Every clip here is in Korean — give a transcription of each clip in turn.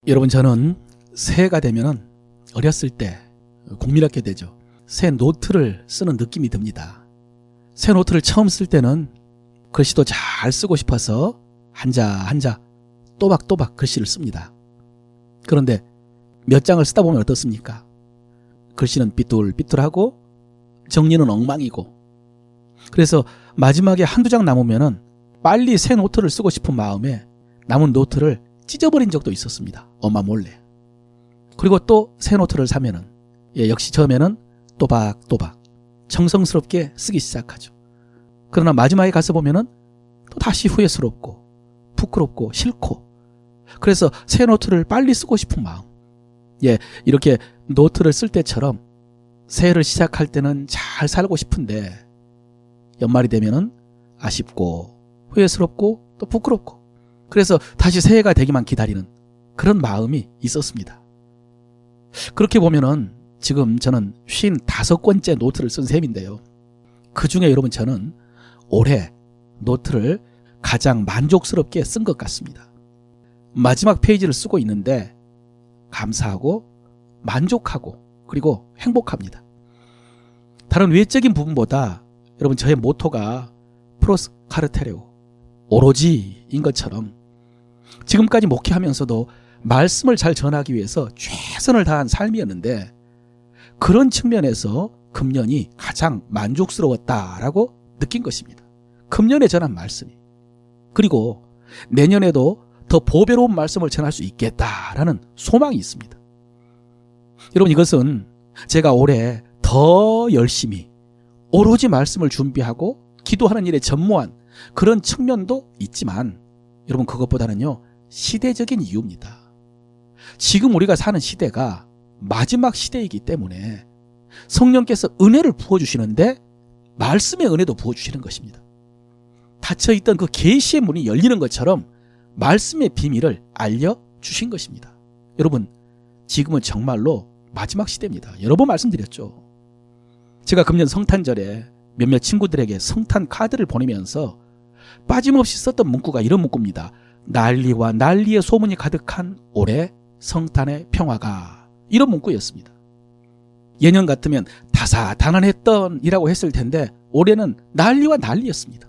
여러분, 저는 새해가 되면 어렸을 때 국민학교 때죠. 새 노트를 쓰는 느낌이 듭니다. 새 노트를 처음 쓸 때는 글씨도 잘 쓰고 싶어서 한자 한자 또박또박 글씨를 씁니다. 그런데 몇 장을 쓰다 보면 어떻습니까? 글씨는 삐뚤삐뚤하고 정리는 엉망이고, 그래서 마지막에 한두 장 남으면은 빨리 새 노트를 쓰고 싶은 마음에 남은 노트를 찢어버린 적도 있었습니다. 엄마 몰래. 그리고 또 새 노트를 사면은 역시 처음에는 또박또박 정성스럽게 쓰기 시작하죠. 그러나 마지막에 가서 보면은 또 다시 후회스럽고 부끄럽고 싫고, 그래서 새 노트를 빨리 쓰고 싶은 마음. 이렇게 노트를 쓸 때처럼 새해를 시작할 때는 잘 살고 싶은데 연말이 되면은 아쉽고 후회스럽고 또 부끄럽고, 그래서 다시 새해가 되기만 기다리는 그런 마음이 있었습니다. 그렇게 보면은 지금 저는 55권째 노트를 쓴 셈인데요. 그 중에 여러분, 저는 올해 노트를 가장 만족스럽게 쓴 것 같습니다. 마지막 페이지를 쓰고 있는데 감사하고 만족하고 그리고 행복합니다. 다른 외적인 부분보다 여러분, 저의 모토가 프로스 카르테레오, 오로지인 것처럼 지금까지 목회하면서도 말씀을 잘 전하기 위해서 최선을 다한 삶이었는데, 그런 측면에서 금년이 가장 만족스러웠다라고 느낀 것입니다. 금년에 전한 말씀이. 그리고 내년에도 더 보배로운 말씀을 전할 수 있겠다라는 소망이 있습니다. 여러분, 이것은 제가 올해 더 열심히 오로지 말씀을 준비하고 기도하는 일에 전무한 그런 측면도 있지만, 여러분, 그것보다는요, 시대적인 이유입니다. 지금 우리가 사는 시대가 마지막 시대이기 때문에 성령께서 은혜를 부어주시는데 말씀의 은혜도 부어주시는 것입니다. 닫혀있던 그 계시의 문이 열리는 것처럼 말씀의 비밀을 알려주신 것입니다. 여러분, 지금은 정말로 마지막 시대입니다. 여러 번 말씀드렸죠. 제가 금년 성탄절에 몇몇 친구들에게 성탄 카드를 보내면서 빠짐없이 썼던 문구가 이런 문구입니다. 난리와 난리의 소문이 가득한 올해 성탄의 평화가, 이런 문구였습니다. 예년 같으면 다사다난했던 이라고 했을 텐데 올해는 난리와 난리였습니다.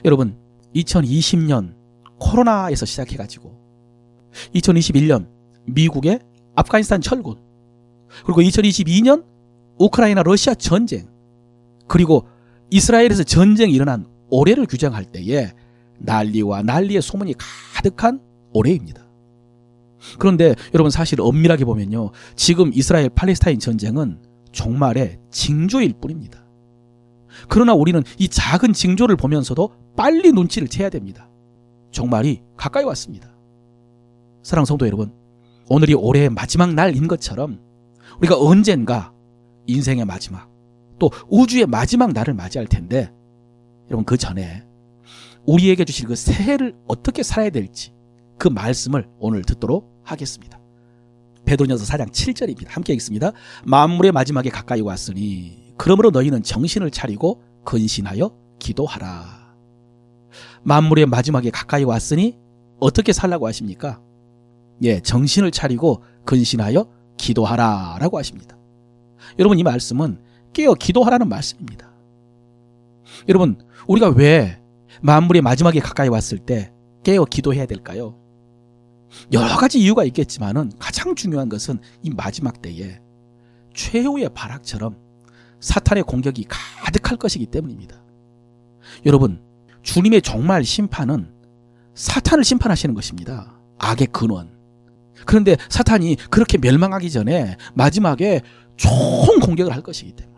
여러분, 2020년 코로나에서 시작해가지고 2021년 미국의 아프가니스탄 철군, 그리고 2022년 우크라이나 러시아 전쟁, 그리고 이스라엘에서 전쟁이 일어난 올해를 규정할 때에 난리와 난리의 소문이 가득한 올해입니다. 그런데 여러분, 사실 엄밀하게 보면요, 지금 이스라엘 팔레스타인 전쟁은 종말의 징조일 뿐입니다. 그러나 우리는 이 작은 징조를 보면서도 빨리 눈치를 채야 됩니다. 종말이 가까이 왔습니다. 사랑하는 성도 여러분, 오늘이 올해의 마지막 날인 것처럼 우리가 언젠가 인생의 마지막, 또 우주의 마지막 날을 맞이할 텐데, 여러분, 그 전에 우리에게 주실 그 새해를 어떻게 살아야 될지 그 말씀을 오늘 듣도록 하겠습니다. 베드로전서 4장 7절입니다. 함께 읽습니다. 만물의 마지막에 가까이 왔으니 그러므로 너희는 정신을 차리고 근신하여 기도하라. 만물의 마지막에 가까이 왔으니 어떻게 살라고 하십니까? 정신을 차리고 근신하여 기도하라 라고 하십니다. 여러분, 이 말씀은 깨어 기도하라는 말씀입니다. 여러분, 우리가 왜 만물의 마지막에 가까이 왔을 때 깨어 기도해야 될까요? 여러 가지 이유가 있겠지만은 가장 중요한 것은 이 마지막 때에 최후의 발악처럼 사탄의 공격이 가득할 것이기 때문입니다. 여러분, 주님의 종말 심판은 사탄을 심판하시는 것입니다. 악의 근원. 그런데 사탄이 그렇게 멸망하기 전에 마지막에 총 공격을 할 것이기 때문에,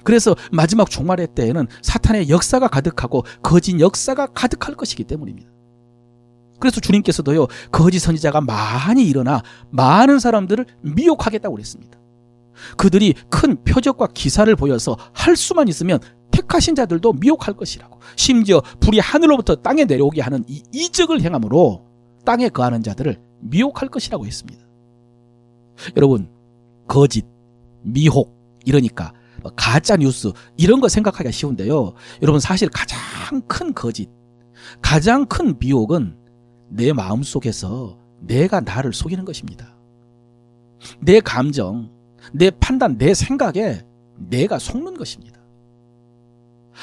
그래서 마지막 종말의 때에는 사탄의 역사가 가득하고 거짓 역사가 가득할 것이기 때문입니다. 그래서 주님께서도요, 거짓 선지자가 많이 일어나 많은 사람들을 미혹하겠다고 그랬습니다. 그들이 큰 표적과 기사를 보여서 할 수만 있으면 택하신 자들도 미혹할 것이라고, 심지어 불이 하늘로부터 땅에 내려오게 하는 이 이적을 행함으로 땅에 거하는 자들을 미혹할 것이라고 했습니다. 여러분, 거짓, 미혹, 이러니까 가짜 뉴스 이런 거 생각하기가 쉬운데요, 여러분, 사실 가장 큰 거짓, 가장 큰 미혹은 내 마음속에서 내가 나를 속이는 것입니다. 내 감정, 내 판단, 내 생각에 내가 속는 것입니다.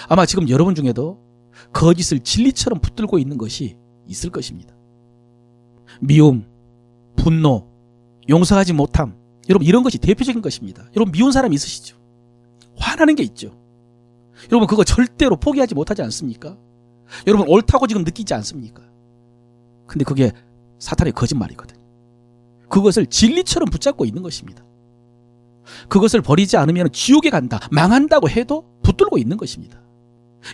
아마 지금 여러분 중에도 거짓을 진리처럼 붙들고 있는 것이 있을 것입니다. 미움, 분노, 용서하지 못함, 여러분 이런 것이 대표적인 것입니다. 여러분 미운 사람 있으시죠? 화나는 게 있죠. 여러분 그거 절대로 포기하지 못하지 않습니까? 여러분 옳다고 지금 느끼지 않습니까? 근데 그게 사탄의 거짓말이거든요. 그것을 진리처럼 붙잡고 있는 것입니다. 그것을 버리지 않으면 지옥에 간다, 망한다고 해도 붙들고 있는 것입니다.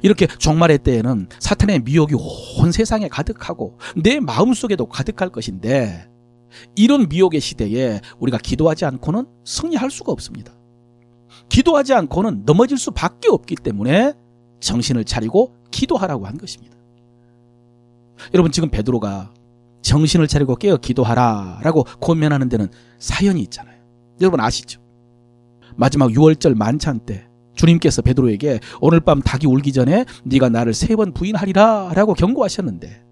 이렇게 종말의 때에는 사탄의 미혹이 온 세상에 가득하고 내 마음속에도 가득할 것인데, 이런 미혹의 시대에 우리가 기도하지 않고는 승리할 수가 없습니다. 기도하지 않고는 넘어질 수밖에 없기 때문에 정신을 차리고 기도하라고 한 것입니다. 여러분 지금 베드로가 정신을 차리고 깨어 기도하라 라고 권면하는 데는 사연이 있잖아요. 여러분 아시죠? 마지막 6월절 만찬 때 주님께서 베드로에게 오늘 밤 닭이 울기 전에 네가 나를 3번 부인하리라 라고 경고하셨는데,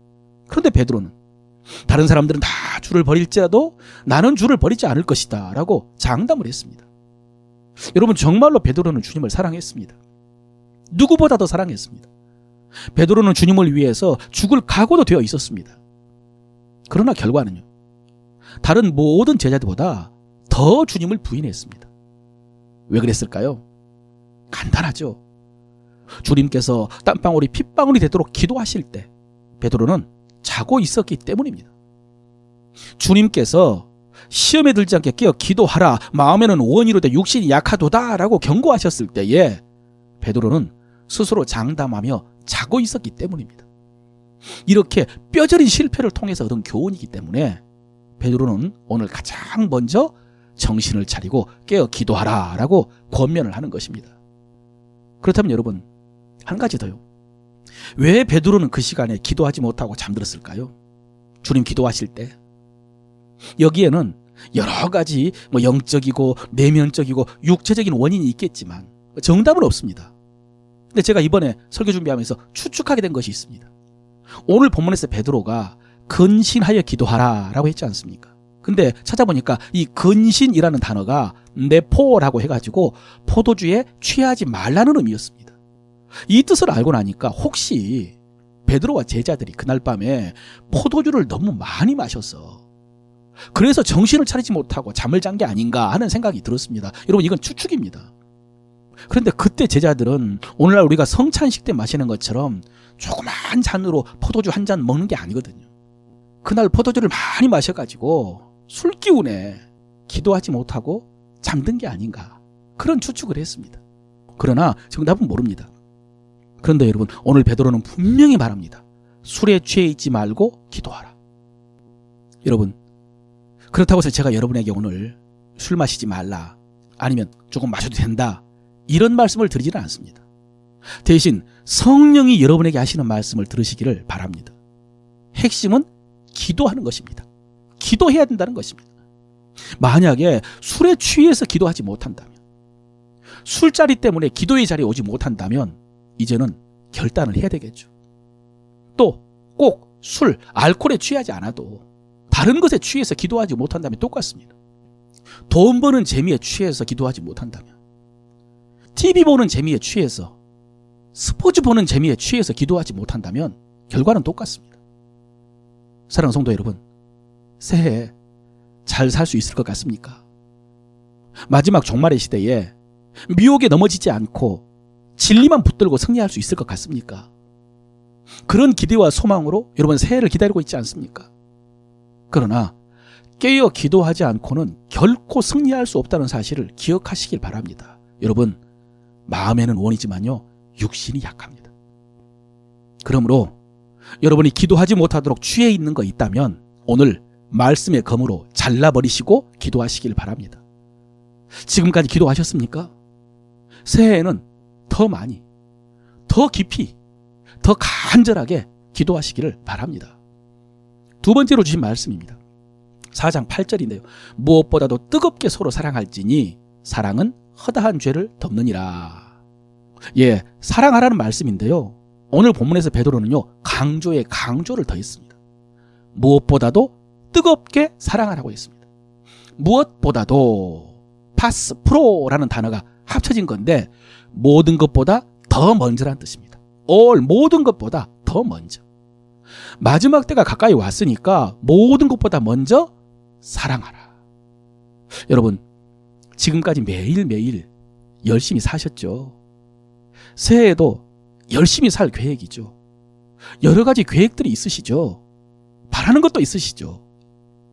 그런데 베드로는 다른 사람들은 다 주를 버릴지라도 나는 주를 버리지 않을 것이다 라고 장담을 했습니다. 여러분 정말로 베드로는 주님을 사랑했습니다. 누구보다도 사랑했습니다. 베드로는 주님을 위해서 죽을 각오도 되어 있었습니다. 그러나 결과는요, 다른 모든 제자들보다 더 주님을 부인했습니다. 왜 그랬을까요? 간단하죠. 주님께서 땀방울이 핏방울이 되도록 기도하실 때 베드로는 자고 있었기 때문입니다. 주님께서 시험에 들지 않게 깨어 기도하라, 마음에는 원이로되 육신이 약하도다 라고 경고하셨을 때에 베드로는 스스로 장담하며 자고 있었기 때문입니다. 이렇게 뼈저린 실패를 통해서 얻은 교훈이기 때문에 베드로는 오늘 가장 먼저 정신을 차리고 깨어 기도하라 라고 권면을 하는 것입니다. 그렇다면 여러분 한 가지 더요. 왜 베드로는 그 시간에 기도하지 못하고 잠들었을까요? 주님 기도하실 때 여기에는 여러 가지 영적이고 내면적이고 육체적인 원인이 있겠지만 정답은 없습니다. 근데 제가 이번에 설교 준비하면서 추측하게 된 것이 있습니다. 오늘 본문에서 베드로가 근신하여 기도하라 라고 했지 않습니까? 근데 찾아보니까 이 근신이라는 단어가 네포라고 해가지고 포도주에 취하지 말라는 의미였습니다. 이 뜻을 알고 나니까 혹시 베드로와 제자들이 그날 밤에 포도주를 너무 많이 마셔서 그래서 정신을 차리지 못하고 잠을 잔 게 아닌가 하는 생각이 들었습니다. 여러분 이건 추측입니다. 그런데 그때 제자들은 오늘날 우리가 성찬식 때 마시는 것처럼 조그만 잔으로 포도주 한 잔 먹는 게 아니거든요. 그날 포도주를 많이 마셔가지고 술기운에 기도하지 못하고 잠든 게 아닌가, 그런 추측을 했습니다. 그러나 정답은 모릅니다. 그런데 여러분 오늘 베드로는 분명히 말합니다. 술에 취해 있지 말고 기도하라. 여러분 그렇다고 해서 제가 여러분에게 오늘 술 마시지 말라, 아니면 조금 마셔도 된다, 이런 말씀을 드리지는 않습니다. 대신 성령이 여러분에게 하시는 말씀을 들으시기를 바랍니다. 핵심은 기도하는 것입니다. 기도해야 된다는 것입니다. 만약에 술에 취해서 기도하지 못한다면, 술자리 때문에 기도의 자리에 오지 못한다면 이제는 결단을 해야 되겠죠. 또 꼭 술, 알코올에 취하지 않아도 다른 것에 취해서 기도하지 못한다면 똑같습니다. 돈 버는 재미에 취해서 기도하지 못한다면, TV 보는 재미에 취해서, 스포츠 보는 재미에 취해서 기도하지 못한다면 결과는 똑같습니다. 사랑하는 성도 여러분, 새해에 잘 살 수 있을 것 같습니까? 마지막 종말의 시대에 미혹에 넘어지지 않고 진리만 붙들고 승리할 수 있을 것 같습니까? 그런 기대와 소망으로 여러분 새해를 기다리고 있지 않습니까? 그러나 깨어 기도하지 않고는 결코 승리할 수 없다는 사실을 기억하시길 바랍니다. 여러분 마음에는 원이지만요 육신이 약합니다. 그러므로 여러분이 기도하지 못하도록 취해 있는 거 있다면 오늘 말씀의 검으로 잘라버리시고 기도하시길 바랍니다. 지금까지 기도하셨습니까? 새해에는 더 많이, 더 깊이, 더 간절하게 기도하시기를 바랍니다. 두 번째로 주신 말씀입니다. 4장 8절인데요. 무엇보다도 뜨겁게 서로 사랑할지니 사랑은 허다한 죄를 덮느니라. 예, 사랑하라는 말씀인데요. 오늘 본문에서 베드로는요 강조에 강조를 더했습니다. 무엇보다도 뜨겁게 사랑하라고 했습니다. 무엇보다도 파스 프로라는 단어가 합쳐진 건데 모든 것보다 더 먼저라는 뜻입니다. 모든 것보다 더 먼저. 마지막 때가 가까이 왔으니까 모든 것보다 먼저 사랑하라. 여러분, 지금까지 매일매일 열심히 사셨죠? 새해에도 열심히 살 계획이죠. 여러 가지 계획들이 있으시죠? 바라는 것도 있으시죠?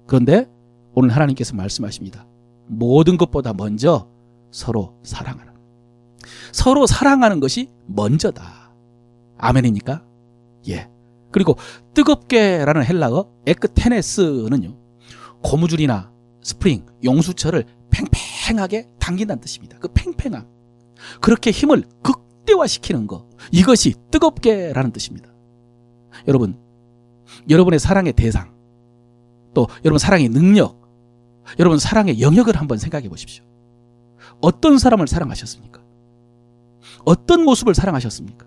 그런데 오늘 하나님께서 말씀하십니다. 모든 것보다 먼저 서로 사랑하라. 서로 사랑하는 것이 먼저다. 아멘입니까? 예. 그리고 뜨겁게라는 헬라어 에크테네스는요, 고무줄이나 스프링, 용수철을 팽팽하게 당긴다는 뜻입니다. 그 팽팽함, 그렇게 힘을 극대화시키는 것, 이것이 뜨겁게라는 뜻입니다. 여러분, 여러분의 사랑의 대상, 또 여러분 사랑의 능력, 여러분 사랑의 영역을 한번 생각해 보십시오. 어떤 사람을 사랑하셨습니까? 어떤 모습을 사랑하셨습니까?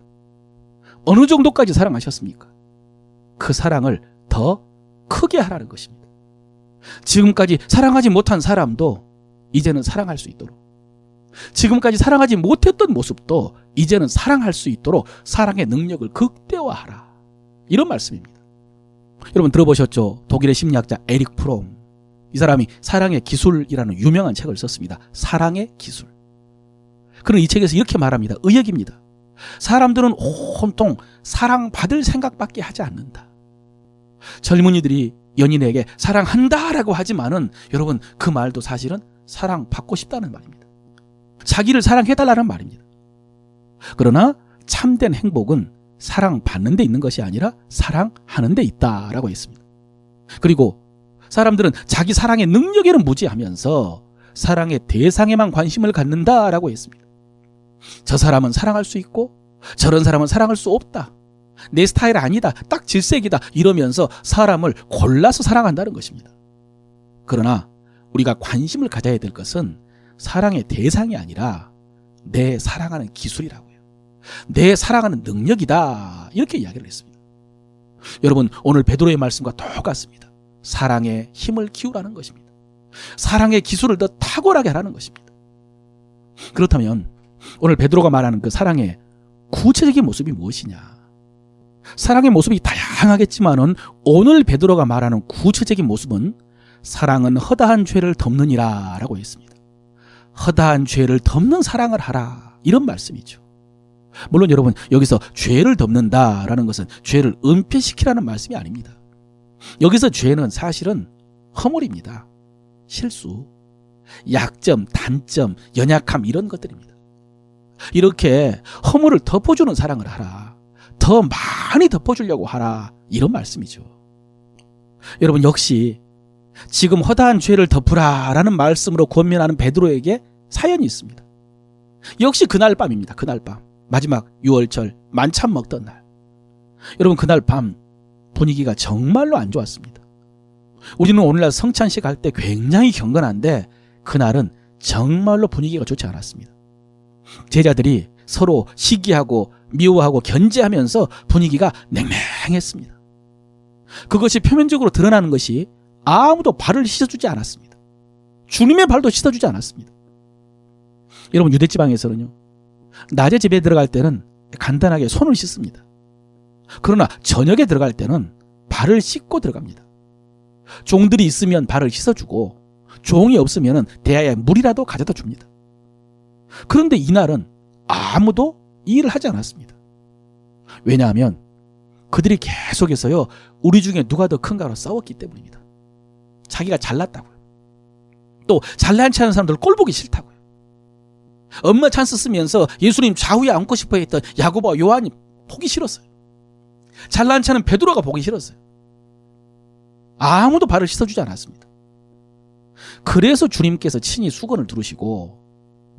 어느 정도까지 사랑하셨습니까? 그 사랑을 더 크게 하라는 것입니다. 지금까지 사랑하지 못한 사람도 이제는 사랑할 수 있도록, 지금까지 사랑하지 못했던 모습도 이제는 사랑할 수 있도록 사랑의 능력을 극대화하라. 이런 말씀입니다. 여러분 들어보셨죠? 독일의 심리학자 에릭 프롬. 이 사람이 사랑의 기술이라는 유명한 책을 썼습니다. 사랑의 기술. 그는 이 책에서 이렇게 말합니다. 의역입니다. 사람들은 온통 사랑받을 생각밖에 하지 않는다. 젊은이들이 연인에게 사랑한다라고 하지만은 여러분 그 말도 사실은 사랑받고 싶다는 말입니다. 자기를 사랑해달라는 말입니다. 그러나 참된 행복은 사랑받는 데 있는 것이 아니라 사랑하는 데 있다라고 했습니다. 그리고 사람들은 자기 사랑의 능력에는 무지하면서 사랑의 대상에만 관심을 갖는다라고 했습니다. 저 사람은 사랑할 수 있고 저런 사람은 사랑할 수 없다. 내 스타일 아니다. 딱 질색이다. 이러면서 사람을 골라서 사랑한다는 것입니다. 그러나 우리가 관심을 가져야 될 것은 사랑의 대상이 아니라 내 사랑하는 기술이라고요. 내 사랑하는 능력이다. 이렇게 이야기를 했습니다. 여러분 오늘 베드로의 말씀과 똑같습니다. 사랑의 힘을 키우라는 것입니다. 사랑의 기술을 더 탁월하게 하라는 것입니다. 그렇다면 오늘 베드로가 말하는 그 사랑의 구체적인 모습이 무엇이냐? 사랑의 모습이 다양하겠지만은 오늘 베드로가 말하는 구체적인 모습은 사랑은 허다한 죄를 덮느니라 라고 했습니다. 허다한 죄를 덮는 사랑을 하라, 이런 말씀이죠. 물론 여러분 여기서 죄를 덮는다라는 것은 죄를 은폐시키라는 말씀이 아닙니다. 여기서 죄는 사실은 허물입니다. 실수, 약점, 단점, 연약함 이런 것들입니다. 이렇게 허물을 덮어주는 사랑을 하라, 더 많이 덮어주려고 하라, 이런 말씀이죠. 여러분 역시 지금 허다한 죄를 덮으라라는 말씀으로 권면하는 베드로에게 사연이 있습니다. 역시 그날 밤입니다. 그날 밤 마지막 6월절 만찬 먹던 날. 여러분 그날 밤 분위기가 정말로 안 좋았습니다. 우리는 오늘날 성찬식 할 때 굉장히 경건한데 그날은 정말로 분위기가 좋지 않았습니다. 제자들이 서로 시기하고 미워하고 견제하면서 분위기가 냉랭했습니다. 그것이 표면적으로 드러나는 것이 아무도 발을 씻어주지 않았습니다. 주님의 발도 씻어주지 않았습니다. 여러분 유대지방에서는요, 낮에 집에 들어갈 때는 간단하게 손을 씻습니다. 그러나 저녁에 들어갈 때는 발을 씻고 들어갑니다. 종들이 있으면 발을 씻어주고 종이 없으면 대야에 물이라도 가져다 줍니다. 그런데 이날은 아무도 이 일을 하지 않았습니다. 왜냐하면 그들이 계속해서요 우리 중에 누가 더 큰가로 싸웠기 때문입니다. 자기가 잘났다고요. 또 잘난치 않은 사람들 꼴보기 싫다고요. 엄마 찬스 쓰면서 예수님 좌우에 앉고 싶어 했던 야고보와 요한이 보기 싫었어요. 잘난치 않은 베드로가 보기 싫었어요. 아무도 발을 씻어주지 않았습니다. 그래서 주님께서 친히 수건을 두르시고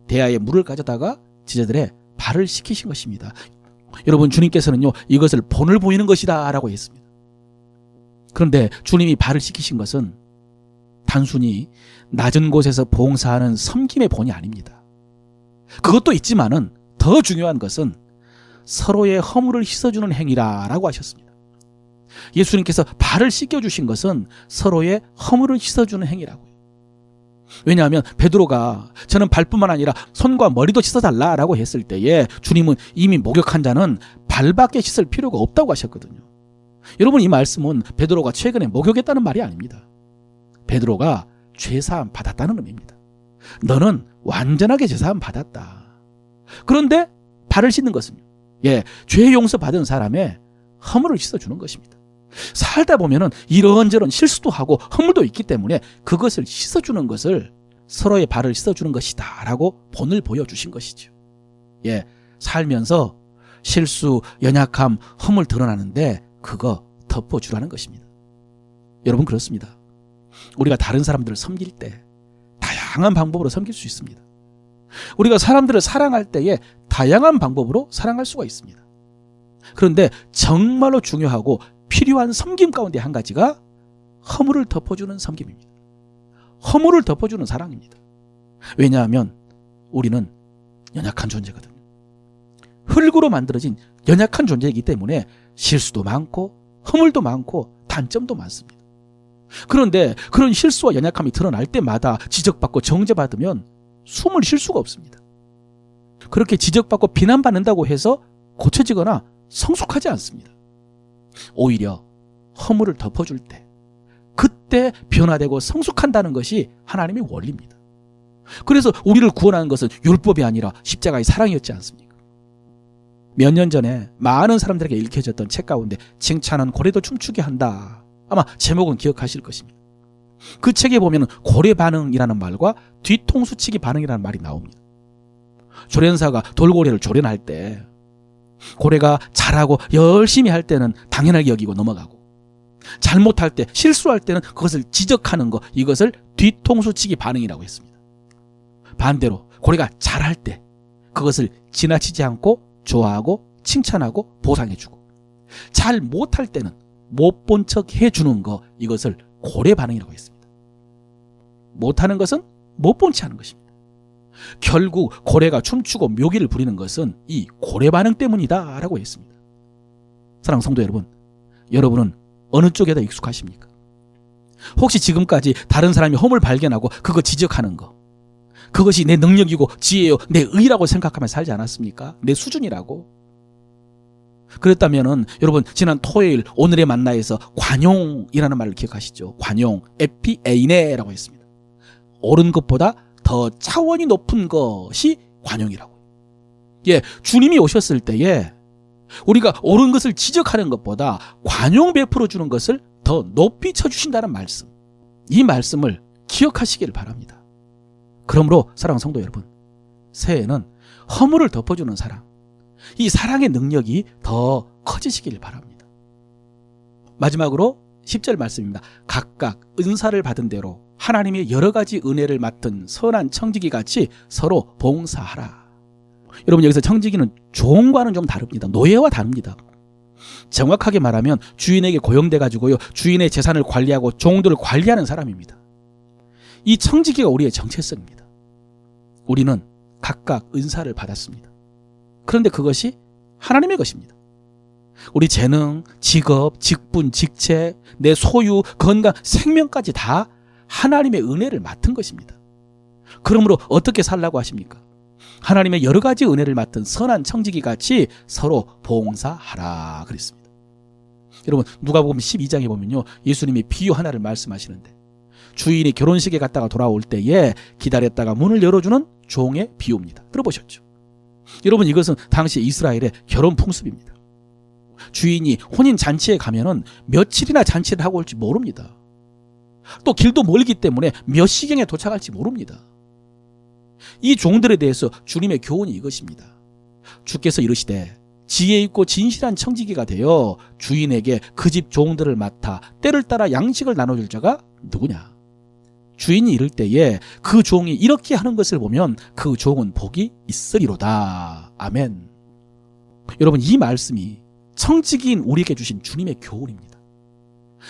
대야에 물을 가져다가 제자들의 발을 씻기신 것입니다. 여러분 주님께서는요 이것을 본을 보이는 것이다 라고 했습니다. 그런데 주님이 발을 씻기신 것은 단순히 낮은 곳에서 봉사하는 섬김의 본이 아닙니다. 그것도 있지만은 더 중요한 것은 서로의 허물을 씻어주는 행위라고 하셨습니다. 예수님께서 발을 씻겨주신 것은 서로의 허물을 씻어주는 행위라고요. 왜냐하면 베드로가 저는 발뿐만 아니라 손과 머리도 씻어달라라고 했을 때에 주님은 이미 목욕한 자는 발밖에 씻을 필요가 없다고 하셨거든요. 여러분, 이 말씀은 베드로가 최근에 목욕했다는 말이 아닙니다. 베드로가 죄사함 받았다는 의미입니다. 너는 완전하게 죄사함 받았다. 그런데 발을 씻는 것은요, 죄 용서 받은 사람의 허물을 씻어주는 것입니다. 살다 보면은 이런저런 실수도 하고 허물도 있기 때문에 그것을 씻어주는 것을 서로의 발을 씻어주는 것이다 라고 본을 보여주신 것이죠. 살면서 실수, 연약함, 허물 드러나는데 그거 덮어주라는 것입니다. 여러분, 그렇습니다. 우리가 다른 사람들을 섬길 때 다양한 방법으로 섬길 수 있습니다. 우리가 사람들을 사랑할 때에 다양한 방법으로 사랑할 수가 있습니다. 그런데 정말로 중요하고 필요한 섬김 가운데 한 가지가 허물을 덮어주는 섬김입니다. 허물을 덮어주는 사랑입니다. 왜냐하면 우리는 연약한 존재거든요. 흙으로 만들어진 연약한 존재이기 때문에 실수도 많고 허물도 많고 단점도 많습니다. 그런데 그런 실수와 연약함이 드러날 때마다 지적받고 정죄받으면 숨을 쉴 수가 없습니다. 그렇게 지적받고 비난받는다고 해서 고쳐지거나 성숙하지 않습니다. 오히려 허물을 덮어줄 때, 그때 변화되고 성숙한다는 것이 하나님의 원리입니다. 그래서 우리를 구원하는 것은 율법이 아니라 십자가의 사랑이었지 않습니까? 몇 년 전에 많은 사람들에게 읽혀졌던 책 가운데 칭찬은 고래도 춤추게 한다. 아마 제목은 기억하실 것입니다. 그 책에 보면 고래 반응이라는 말과 뒤통수치기 반응이라는 말이 나옵니다. 조련사가 돌고래를 조련할 때 고래가 잘하고 열심히 할 때는 당연하게 여기고 넘어가고, 잘못할 때, 실수할 때는 그것을 지적하는 것, 이것을 뒤통수치기 반응이라고 했습니다. 반대로 고래가 잘할 때 그것을 지나치지 않고 좋아하고 칭찬하고 보상해주고, 잘 못할 때는 못 본 척 해주는 것, 이것을 고래 반응이라고 했습니다. 못하는 것은 못 본 척 하는 것입니다. 결국 고래가 춤추고 묘기를 부리는 것은 이 고래 반응 때문이다 라고 했습니다. 사랑하는 성도 여러분, 여러분은 어느 쪽에 더 익숙하십니까? 혹시 지금까지 다른 사람이 허물 발견하고 그거 지적하는 거, 그것이 내 능력이고 지혜요, 내 의라고 생각하며 살지 않았습니까? 내 수준이라고. 그랬다면은 여러분, 지난 토요일 오늘의 만나에서 관용이라는 말을 기억하시죠? 관용, 에피에이네라고 했습니다. 옳은 것보다 더 차원이 높은 것이 관용이라고. 주님이 오셨을 때에 우리가 옳은 것을 지적하는 것보다 관용 베풀어 주는 것을 더 높이 쳐주신다는 말씀, 이 말씀을 기억하시기를 바랍니다. 그러므로 사랑하는 성도 여러분, 새해에는 허물을 덮어주는 사랑, 이 사랑의 능력이 더 커지시길 바랍니다. 마지막으로 10절 말씀입니다. 각각 은사를 받은 대로 하나님의 여러 가지 은혜를 맡은 선한 청지기 같이 서로 봉사하라. 여러분, 여기서 청지기는 종과는 좀 다릅니다. 노예와 다릅니다. 정확하게 말하면 주인에게 고용돼 가지고요, 주인의 재산을 관리하고 종들을 관리하는 사람입니다. 이 청지기가 우리의 정체성입니다. 우리는 각각 은사를 받았습니다. 그런데 그것이 하나님의 것입니다. 우리 재능, 직업, 직분, 직책, 내 소유, 건강, 생명까지 다 하나님의 은혜를 맡은 것입니다. 그러므로 어떻게 살라고 하십니까? 하나님의 여러 가지 은혜를 맡은 선한 청지기 같이 서로 봉사하라 그랬습니다. 여러분, 누가복음 12장에 보면요, 예수님이 비유 하나를 말씀하시는데, 주인이 결혼식에 갔다가 돌아올 때에 기다렸다가 문을 열어주는 종의 비유입니다. 들어보셨죠? 여러분, 이것은 당시 이스라엘의 결혼 풍습입니다. 주인이 혼인 잔치에 가면은 며칠이나 잔치를 하고 올지 모릅니다. 또 길도 멀기 때문에 몇 시경에 도착할지 모릅니다. 이 종들에 대해서 주님의 교훈이 이것입니다. 주께서 이르시되 지혜 있고 진실한 청지기가 되어 주인에게 그 집 종들을 맡아 때를 따라 양식을 나눠줄 자가 누구냐? 주인이 이를 때에 그 종이 이렇게 하는 것을 보면 그 종은 복이 있으리로다. 아멘. 여러분, 이 말씀이 청지기인 우리에게 주신 주님의 교훈입니다.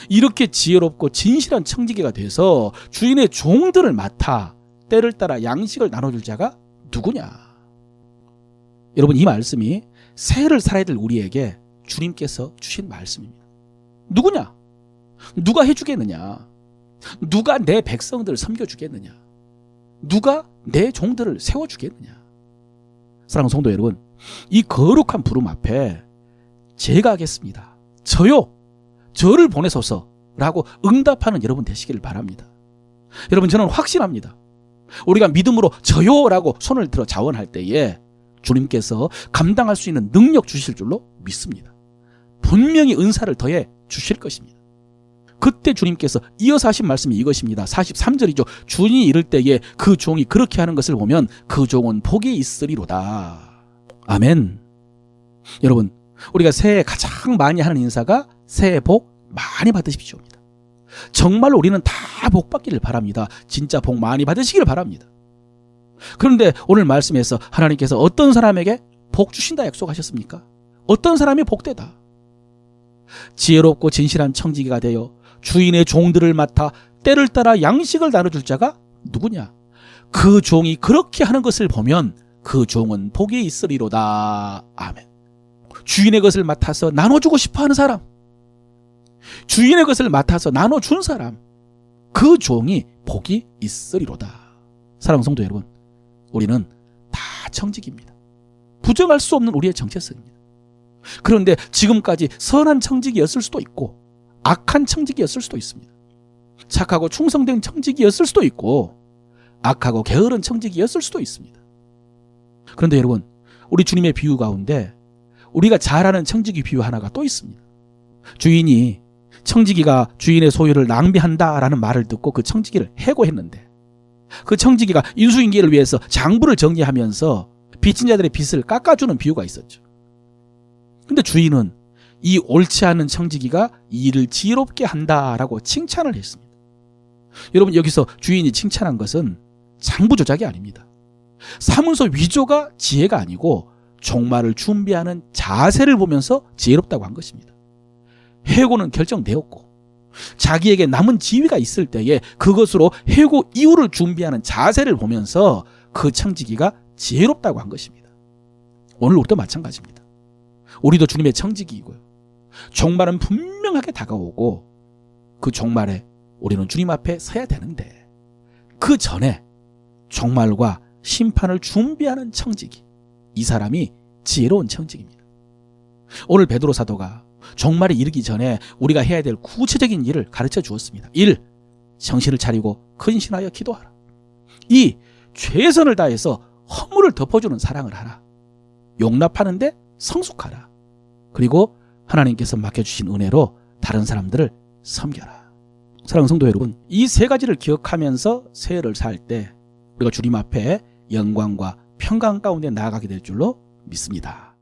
이렇게 지혜롭고 진실한 청지기가 돼서 주인의 종들을 맡아 때를 따라 양식을 나눠줄 자가 누구냐? 여러분, 이 말씀이 새해를 살아야 될 우리에게 주님께서 주신 말씀입니다. 누구냐? 누가 해주겠느냐? 누가 내 백성들을 섬겨주겠느냐? 누가 내 종들을 세워주겠느냐? 사랑하는 성도 여러분, 이 거룩한 부름 앞에 제가 하겠습니다. 저요, 저를 보내소서라고 응답하는 여러분 되시기를 바랍니다. 여러분, 저는 확신합니다. 우리가 믿음으로 저요라고 손을 들어 자원할 때에 주님께서 감당할 수 있는 능력 주실 줄로 믿습니다. 분명히 은사를 더해 주실 것입니다. 그때 주님께서 이어서 하신 말씀이 이것입니다. 43절이죠. 주인이 이를 때에 그 종이 그렇게 하는 것을 보면 그 종은 복이 있으리로다. 아멘. 여러분, 우리가 새해 가장 많이 하는 인사가 새해 복 많이 받으십시오입니다. 정말로 우리는 다 복 받기를 바랍니다. 진짜 복 많이 받으시기를 바랍니다. 그런데 오늘 말씀에서 하나님께서 어떤 사람에게 복 주신다 약속하셨습니까? 어떤 사람이 복되다. 지혜롭고 진실한 청지기가 되어 주인의 종들을 맡아 때를 따라 양식을 나눠줄 자가 누구냐? 그 종이 그렇게 하는 것을 보면 그 종은 복이 있으리로다. 아멘. 주인의 것을 맡아서 나눠주고 싶어하는 사람, 주인의 것을 맡아서 나눠준 사람, 그 종이 복이 있으리로다. 사랑하는 성도 여러분, 우리는 다 청지기입니다. 부정할 수 없는 우리의 정체성입니다. 그런데 지금까지 선한 청지기였을 수도 있고 악한 청지기였을 수도 있습니다. 착하고 충성된 청지기였을 수도 있고 악하고 게으른 청지기였을 수도 있습니다. 그런데 여러분, 우리 주님의 비유 가운데 우리가 잘 아는 청지기 비유 하나가 또 있습니다. 주인이 청지기가 주인의 소유를 낭비한다라는 말을 듣고 그 청지기를 해고했는데 그 청지기가 인수인계를 위해서 장부를 정리하면서 빚진 자들의 빚을 깎아주는 비유가 있었죠. 근데 주인은 이 옳지 않은 청지기가 일을 지혜롭게 한다라고 칭찬을 했습니다. 여러분, 여기서 주인이 칭찬한 것은 장부 조작이 아닙니다. 사문서 위조가 지혜가 아니고 종말을 준비하는 자세를 보면서 지혜롭다고 한 것입니다. 해고는 결정되었고 자기에게 남은 지위가 있을 때에 그것으로 해고 이후를 준비하는 자세를 보면서 그 청지기가 지혜롭다고 한 것입니다. 오늘 우리도 마찬가지입니다. 우리도 주님의 청지기이고요. 종말은 분명하게 다가오고 그 종말에 우리는 주님 앞에 서야 되는데 그 전에 종말과 심판을 준비하는 청지기, 이 사람이 지혜로운 청지기입니다. 오늘 베드로 사도가 종말에 이르기 전에 우리가 해야 될 구체적인 일을 가르쳐 주었습니다. 1. 정신을 차리고 근신하여 기도하라. 2. 최선을 다해서 허물을 덮어주는 사랑을 하라. 용납하는데 성숙하라. 그리고 하나님께서 맡겨주신 은혜로 다른 사람들을 섬겨라. 사랑하는 성도 여러분, 이 세 가지를 기억하면서 새해를 살 때 우리가 주님 앞에 영광과 평강 가운데 나아가게 될 줄로 믿습니다.